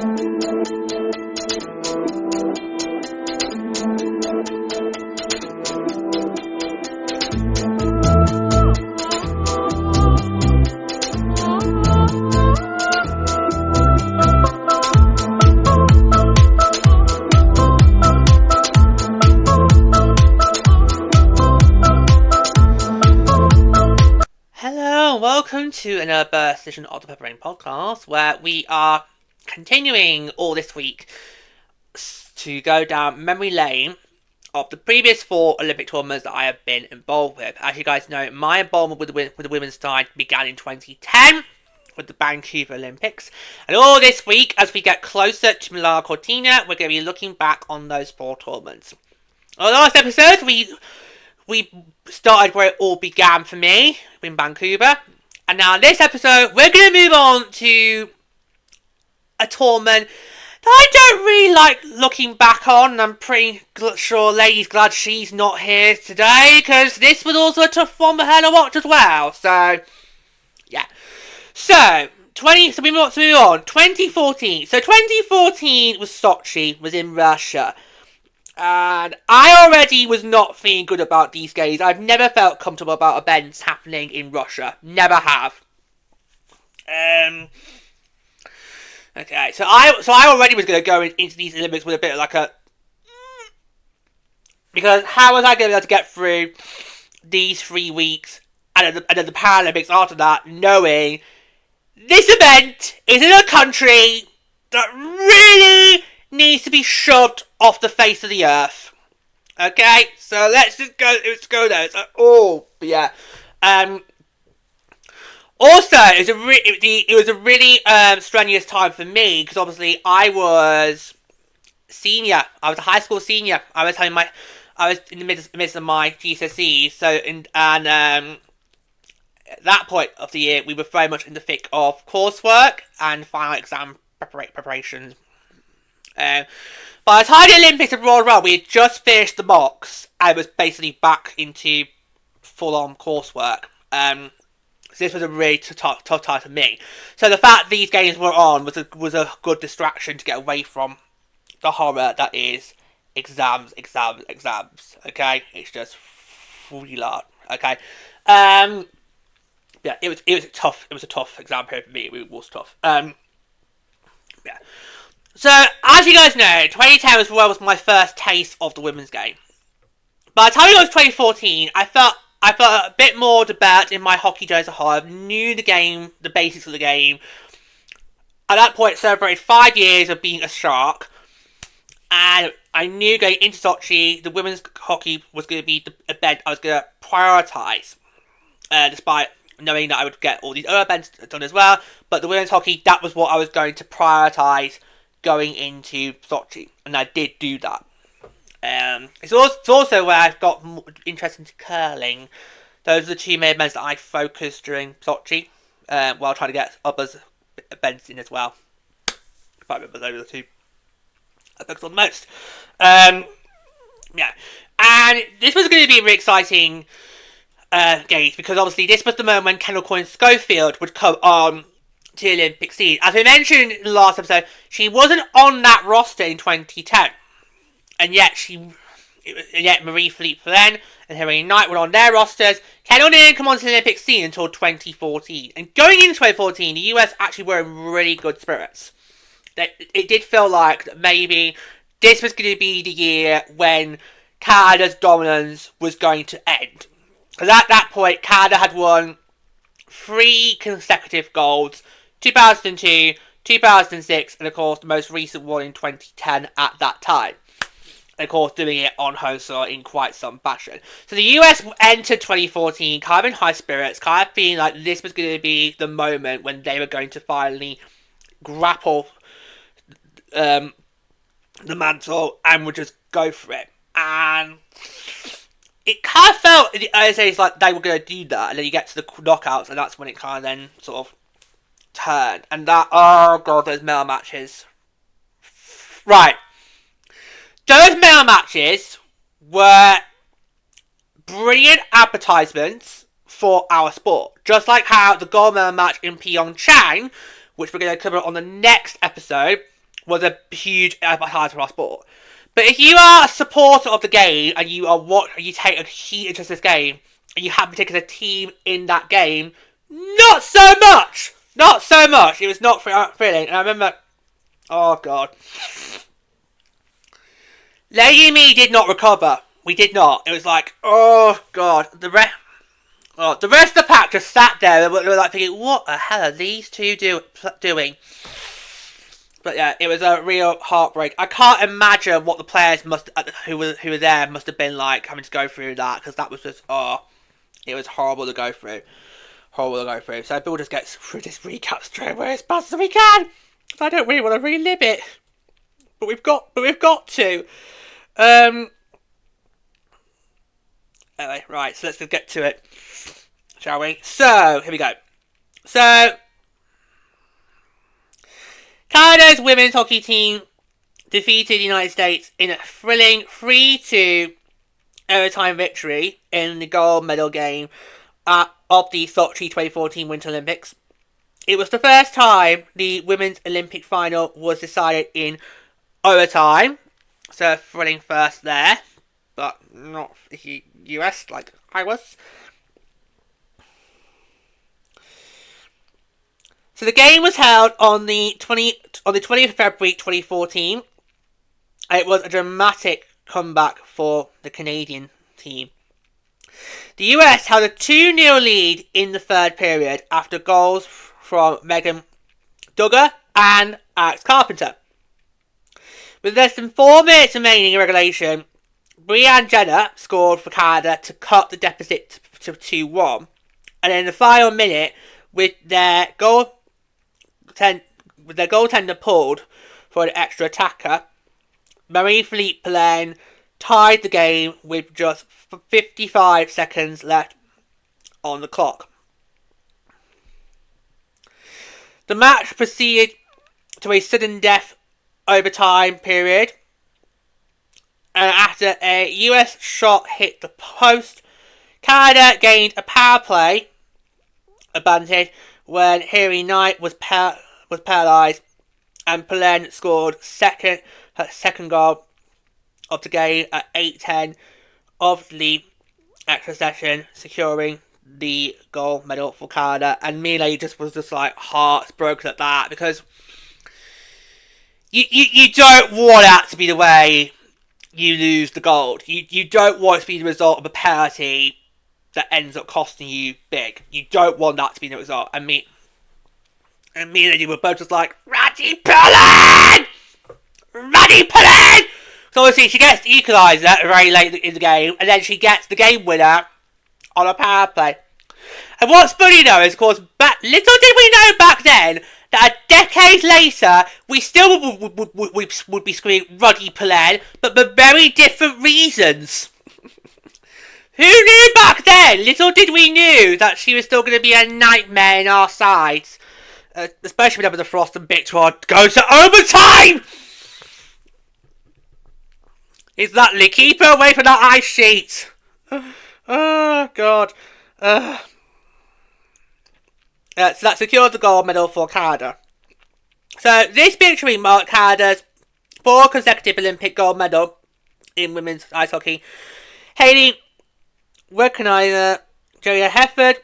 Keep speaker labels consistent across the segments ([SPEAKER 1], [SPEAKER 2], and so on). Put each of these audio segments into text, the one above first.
[SPEAKER 1] Welcome to another session of the Pepper Rain podcast, where we are continuing all this week to go down memory lane of the previous 4 Olympic tournaments that I have been involved with. As you guys know, my involvement with the women's side began in 2010 with the Vancouver Olympics, and all this week, as we get closer to Milano-Cortina, we're going to be looking back on those 4 tournaments. On the last episode, we started where it all began for me in Vancouver. And now in this episode, we're going to move on to a tournament that I don't really like looking back on. And I'm pretty sure Lady's glad she's not here today, because this was also a tough one for her to watch as well. So, yeah. So we move on. 2014. So 2014 was Sochi, was in Russia. And I already was not feeling good about these games. I've never felt comfortable about events happening in Russia. Never have. Okay, so I already was going to go into these Olympics with a bit of like a... Because how was I going to be able to get through these 3 weeks and then the Paralympics after that, knowing this event is in a country that really needs to be shoved off the face of the earth. Okay, so let's go there. It's like, yeah. Also, it was a really strenuous time for me, because obviously I was senior. I was a high school senior. I was in the midst of my GCSEs. So at that point of the year, we were very much in the thick of coursework and final exam preparations. By the time the Olympics had rolled around, we had just finished the mocks and was basically back into full-on coursework. So this was a really tough time for me. So the fact these games were on was a good distraction to get away from the horror that is exams. Okay, it's just really hard. Okay, yeah, it was tough. It was a tough exam period for me. It was tough. Yeah. So, as you guys know, 2010 was my first taste of the women's game. By the time it was 2014, I felt a bit more developed in my hockey days as a whole. I knew the game, the basics of the game. At that point, celebrated 5 years of being a Shark. And I knew going into Sochi, the women's hockey was going to be the event I was going to prioritise. Despite knowing that I would get all these other events done as well. But the women's hockey, that was what I was going to prioritise going into Sochi, and I did do that. It's also where I've got interested into curling. Those are the 2 main events that I focused during Sochi, while trying to get others events in as well. If I remember, those are the 2 I focused on the most. Yeah, and this was going to be a really exciting games, because obviously this was the moment when Kendall Coyne-Schofield would come on to the Olympic scene. As we mentioned in the last episode, she wasn't on that roster in 2010, and yet Marie-Philippe Flynn and Hilary Knight were on their rosters. Kendall didn't come onto the Olympic scene until 2014, and going into 2014, the US actually were in really good spirits. It did feel like maybe this was going to be the year when Canada's dominance was going to end. Because at that point, Canada had won 3 consecutive golds: 2002, 2006, and of course the most recent one in 2010 at that time. And of course doing it on home soil in quite some fashion. So the US entered 2014 kind of in high spirits, kind of feeling like this was going to be the moment when they were going to finally grapple the mantle and would just go for it. And it kind of felt in the early days like they were going to do that, and then you get to the knockouts, and that's when it kind of then sort of turned. And that, oh god, those male matches. Right. Those male matches were brilliant advertisements for our sport. Just like how the gold medal match in Pyeongchang, which we're going to cover on the next episode, was a huge highlight for our sport. But if you are a supporter of the game and you take a key interest in this game and you have taken a team in that game, not so much. Not so much. It was not thrilling. And I remember, oh god, Lady Me did not recover. We did not. It was like, oh god, the rest of the pack just sat there and were like thinking, what the hell are these two doing? But yeah, it was a real heartbreak. I can't imagine what the players who were there must have been like having to go through that, because that was just it was horrible to go through. So we'll just get through this recap straight away as fast as we can. I don't really want to relive it, but we've got to. Anyway, right. So let's just get to it, shall we? So here we go. So Canada's women's hockey team defeated the United States in a thrilling 3-2 overtime victory in the gold medal game of the Sochi 2014 Winter Olympics. It was the first time the women's Olympic final was decided in overtime, so thrilling first there, but not the US like I was. So the game was held on the 20th of February 2014. It was a dramatic comeback for the Canadian team. The US held a 2-0 lead in the third period after goals from Megan Duggar and Alex Carpenter. With less than 4 minutes remaining in regulation, Brianne Jenner scored for Canada to cut the deficit to 2-1. And in the final minute, with their goaltender pulled for an extra attacker, Marie-Philippe Poulin tied the game with just 55 seconds left on the clock. The match proceeded to a sudden death overtime period, and after a US shot hit the post, Canada gained a power play advantage when Harry Knight was paralysed, and Poulin scored her second goal of the game at 8:10 of the extra session, securing the gold medal for Canada. And Mila was like heartbroken at that, because you don't want that to be the way you lose the gold. You don't want it to be the result of a penalty that ends up costing you big. You don't want that to be the result. And me and you were both just like, Ratty Poulin! So obviously she gets the equaliser very late in the game, and then she gets the game winner on a power play. And what's funny though is, of course, little did we know back then that a decade later we still would be screaming Ruddy Poulin, but for very different reasons. Who knew back then? Little did we knew that she was still going to be a nightmare in our sides. Especially whenever the Frost and Victor goes to overtime! Exactly, keep her away from that ice sheet. Oh, God. So that secured the gold medal for Canada. So this victory marked Canada's 4th consecutive Olympic gold medal in women's ice hockey. Hayley Wickenheiser, Julia Hefford,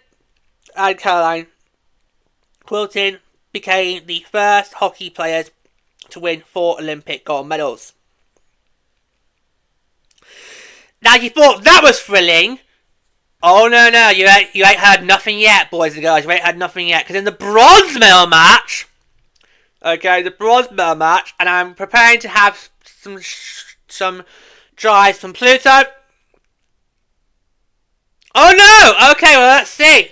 [SPEAKER 1] and Caroline Quiltin became the first hockey players to win 4 Olympic gold medals. Now you thought that was thrilling. Oh no, you ain't heard nothing yet, boys and girls. You ain't heard nothing yet, because in the bronze medal match, and I'm preparing to have some drives from Pluto. Oh no! Okay, well let's see.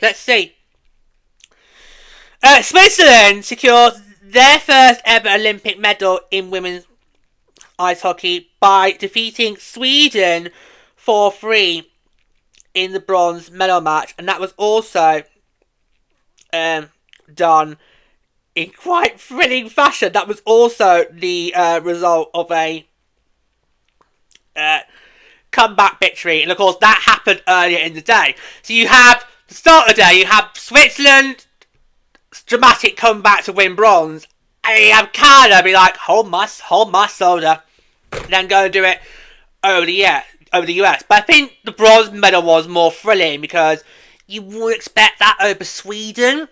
[SPEAKER 1] Switzerland secured their first ever Olympic medal in women's ice hockey by defeating Sweden 4-3 in the bronze medal match, and that was also done in quite thrilling fashion. That was also the result of a comeback victory, and of course that happened earlier in the day. So you have the start of the day, you have Switzerland dramatic comeback to win bronze, I'm kind of be like, hold my shoulder, and then go and do it over the US. But I think the bronze medal was more thrilling because you would expect that over Sweden,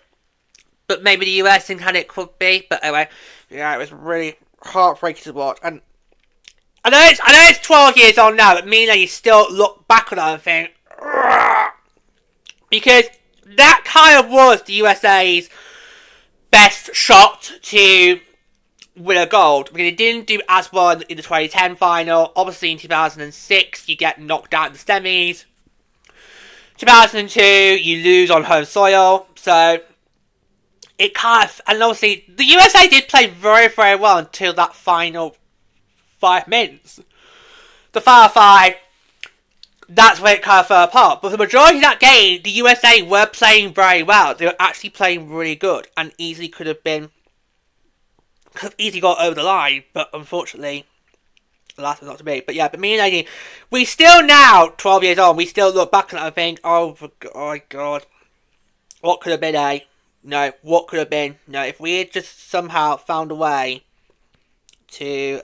[SPEAKER 1] but maybe the US think how it could be. But anyway, yeah, it was really heartbreaking to watch. And I know it's 12 years on now, but me and you still look back on that and think, "Ugh," because that kind of was the USA's best shot to win a gold, because it didn't do as well in the 2010 final. Obviously in 2006 you get knocked out in the semis. 2002 you lose on home soil, so it kind of, and obviously the USA did play very, very well until that final 5 minutes. The final 5, that's where it kind of fell apart. But the majority of that game, the USA were playing very well. They were actually playing really good and easily could have easily got over the line, but unfortunately, the last was not to be. But yeah, but me and Lady, we still now, 12 years on, we still look back on it and think, oh my god, what could have been, eh? No, what could have been? No, if we had just somehow found a way to,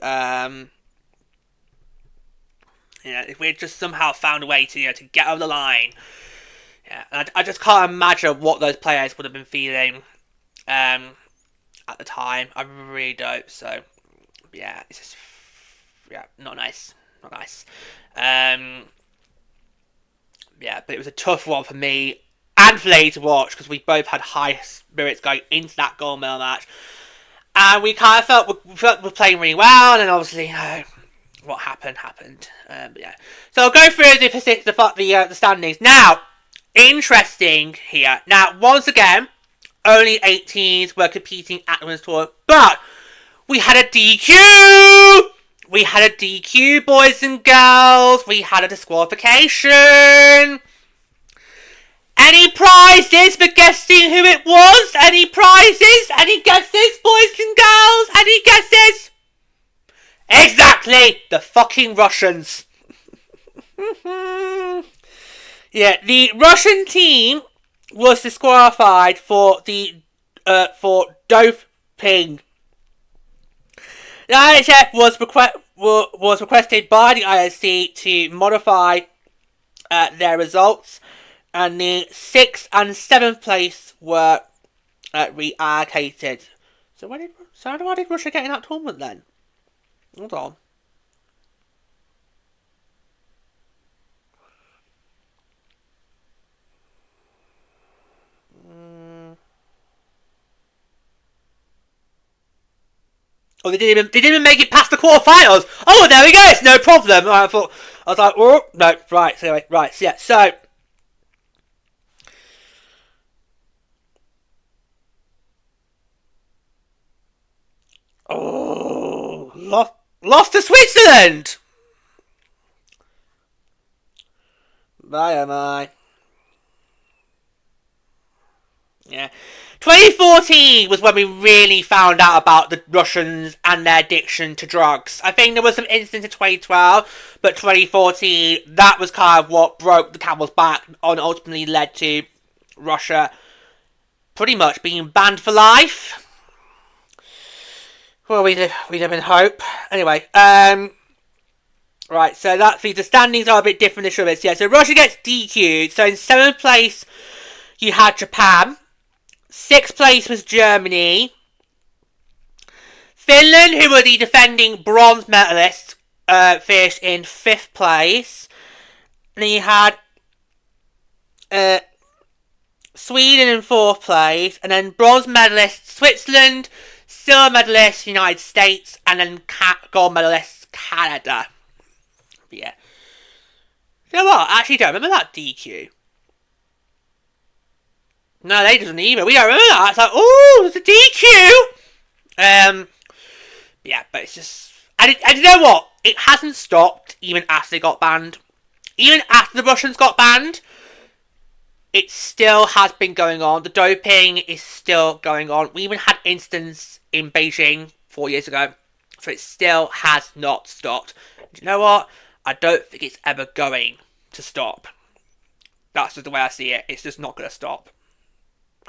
[SPEAKER 1] if we had just somehow found a way to, to get over the line. Yeah, and I just can't imagine what those players would have been feeling, at the time. I really don't. So, yeah, it's just, not nice. Not nice. Yeah, but it was a tough one for me and for Lady to watch, because we both had high spirits going into that gold medal match. And we kind of felt we're playing really well, and then obviously, what happened. But yeah. So I'll go through the standings. Now, interesting here. Now, once again, only 18s were competing at the Women's Tour, but we had a DQ! We had a DQ, boys and girls. We had a disqualification. Any prizes for guessing who it was? Any prizes? Any guesses, boys and girls? Any guesses? Exactly! The fucking Russians. Yeah, the Russian team was disqualified for doping. The IHF was requested by the IOC to modify their results, and the 6th and 7th place were reallocated. So why did Russia get in that tournament then? Hold on. Oh, they didn't even make it past the quarterfinals. Oh, there we go. It's no problem. I was like, oh no, right. So anyway, right. So yeah. So. Oh, lost to Switzerland. My oh my. Yeah. 2014 was when we really found out about the Russians and their addiction to drugs. I think there was some incidents in 2012, but 2014, that was kind of what broke the camel's back and ultimately led to Russia pretty much being banned for life. Well, we live in hope. Anyway, right, so that's the standings are a bit different this year. Yeah, so Russia gets DQ'd. So in 7th place, you had Japan. 6th place was Germany. Finland, who were the defending bronze medalists, finished in 5th place. And then you had Sweden in 4th place. And then bronze medalists Switzerland, silver medalists United States, and then gold medalists Canada. But yeah. You know what? I actually don't remember that DQ. No, they didn't either. We don't remember that. It's like, oh, it's a DQ. Yeah, but it's just, and you know what? It hasn't stopped even after they got banned. Even after the Russians got banned, it still has been going on. The doping is still going on. We even had incidents in Beijing 4 years ago, so it still has not stopped. Do you know what? I don't think it's ever going to stop. That's just the way I see it. It's just not going to stop.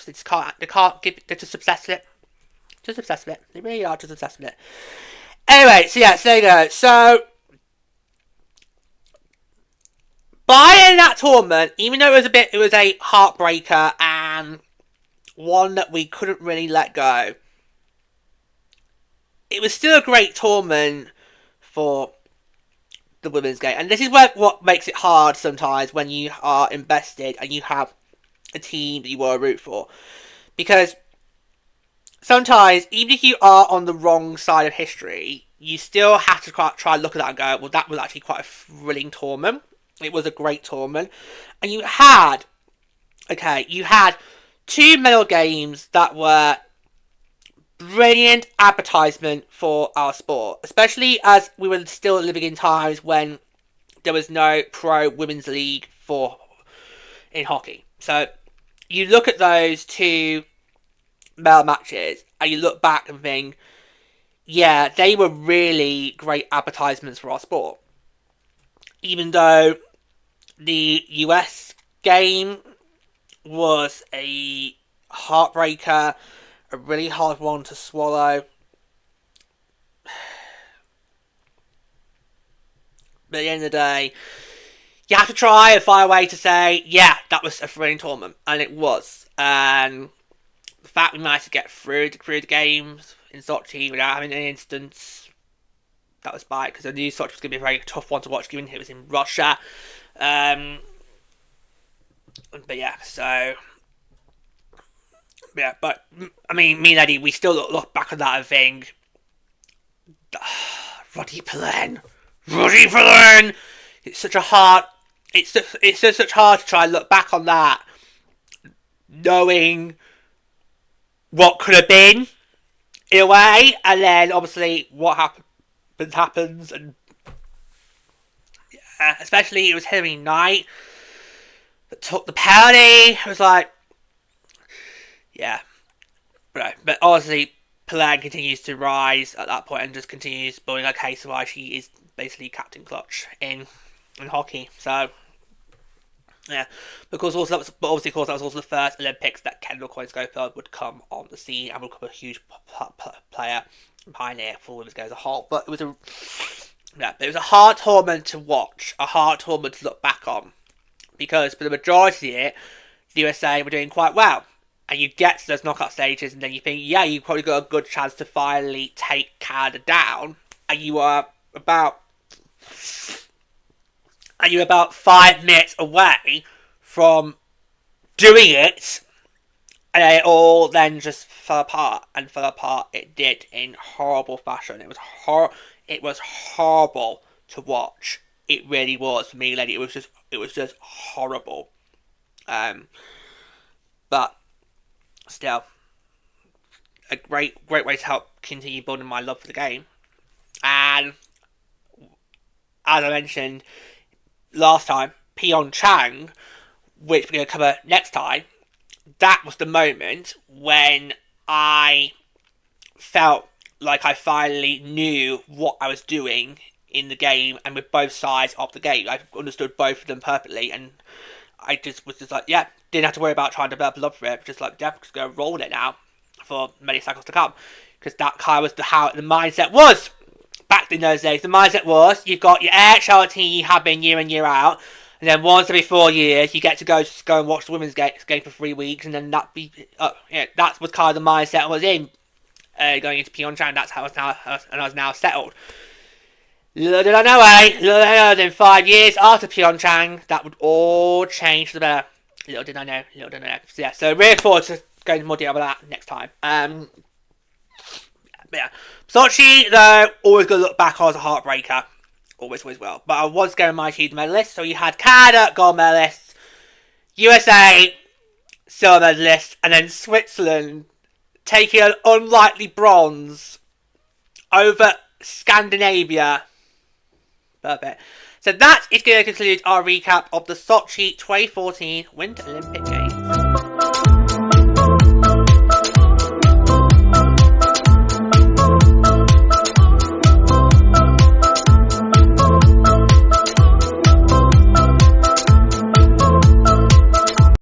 [SPEAKER 1] They just can't give it, they're just obsessed with it. Just obsessed with it. They really are just obsessed with it. Anyway, so yeah, so there you go. So, by that tournament, even though it was a heartbreaker and one that we couldn't really let go, it was still a great tournament for the women's game. And this is what makes it hard sometimes when you are invested and you have a team that you want to root for. Because sometimes, even if you are on the wrong side of history, you still have to try and look at that and go, well, that was actually quite a thrilling tournament. It was a great tournament. And you had 2 medal games that were brilliant advertisement for our sport, especially as we were still living in times when there was no pro women's league in hockey. So you look at those 2 medal matches and you look back and think, yeah, they were really great advertisements for our sport. Even though the US game was a heartbreaker, a really hard one to swallow. But at the end of the day, you have to try and find a way to say, yeah, that was a thrilling tournament. And it was. And the fact we managed to get through the games in Sochi without having any instance, that was bad, because I knew Sochi was going to be a very tough one to watch, given it was in Russia. But yeah, so... Yeah, but, I mean, me and Eddie, we still look back on that and think, Roddy Pullen! It's such hard to try and look back on that, knowing what could have been, in a way, and then, obviously, what happens, and yeah, especially, it was Hillary Knight that took the penalty. It was like, yeah, but honestly, Pullen continues to rise at that point and just continues building a case of why she is basically Captain Clutch in hockey. So, yeah, because also that was also the first Olympics that Kendall Coyne-Schofield would come on the scene and would become a huge player and pioneer for women's game as a whole. But it was a hard tournament to watch, a hard tournament to look back on, because for the majority of it, the USA were doing quite well. And you get to those knockout stages, and then you think, yeah, you probably got a good chance to finally take Canada down, and you are about 5 minutes away from doing it, and it all then just fell apart, and fell apart it did in horrible fashion. It was horrible to watch. It really was for me, lady. It was just horrible. But still, a great way to help continue building my love for the game. And as I mentioned last time, Pyeongchang, which we're going to cover next time, that was the moment when I felt like I finally knew what I was doing in the game and with both sides of the game. I understood both of them perfectly, and I just was just like, yeah, didn't have to worry about trying to develop love for it. Just like, yeah, just go roll with it now for many cycles to come. Because that kind of was how the mindset was back in those days. The mindset was, you've got your AHL team you have been year in, year out, and then once every 4 years, you get to go and watch the women's game for 3 weeks, and then that was kind of the mindset I was in going into Pyeongchang. That's how I was now settled. Little did I know, in 5 years after Pyeongchang, that would all change for the better. Little did I know. So, yeah, so really forward to going into more detail about that next time. Yeah. Sochi, though, always going to look back on as a heartbreaker. Always will. But I was going to my huge medalists. So you had Canada, gold medalists, USA, silver medalists, and then Switzerland taking an unlikely bronze over Scandinavia. Perfect. So that is going to conclude our recap of the Sochi 2014 Winter Olympic Games.